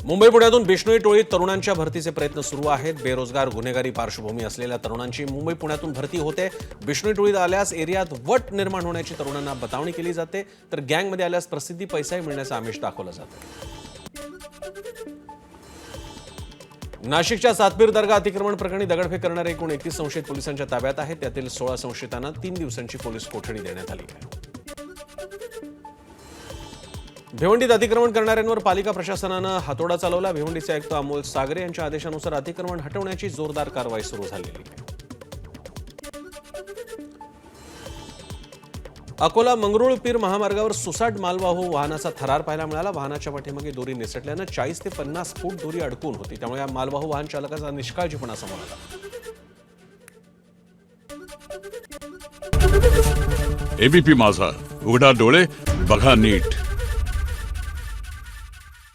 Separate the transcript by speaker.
Speaker 1: मुंबई पुण्यातून बिश्नोई टोळीत तरुणांच्या भरतीचे प्रयत्न सुरू आहेत। बेरोजगार गुन्हेगारी पार्श्वभूमी असलेल्या तरुणांची मुंबई पुण्यातून भरती होते। बिश्नोई टोळीत आल्यास एरियात वट निर्माण होण्याची तरुणांना बतावणी केली जाते, तर गँगमध्ये आल्यास प्रसिद्धी पैसाही मिळण्याचं आमिष दाखवलं जातं। नाशिकच्या सातपीर दर्गा अतिक्रमण प्रकरणी दगडफेक करणारे एकूण 31 संशयित पोलिसांच्या ताब्यात आहेत। त्यातील 16 संशयितांना 3 दिवसांची पोलीस कोठडी देण्यात आली आहे। भिवंडीत अतिक्रमण करणाऱ्यांवर पालिका प्रशासनानं हातोडा चालवला। भिवंडीचे आयुक्त अमोल सागरे यांच्या आदेशानुसार अतिक्रमण हटवण्याची जोरदार कारवाई सुरू झालेली आहे। अकोला मंगरुळ पीर महामार्गावर सुसाट मालवाहू वाहनाचा थरार पाहायला मिळाला। वाहनाच्या पाठीमागे दोरी निसटल्यानं 40 ते 50 फूट दोरी अडकून होती, त्यामुळे या मालवाहू वाहन चालकाचा निष्काळजीपणा समोर आला।
Speaker 2: एबीपी माझा, उघडा डोळे बघा नीट।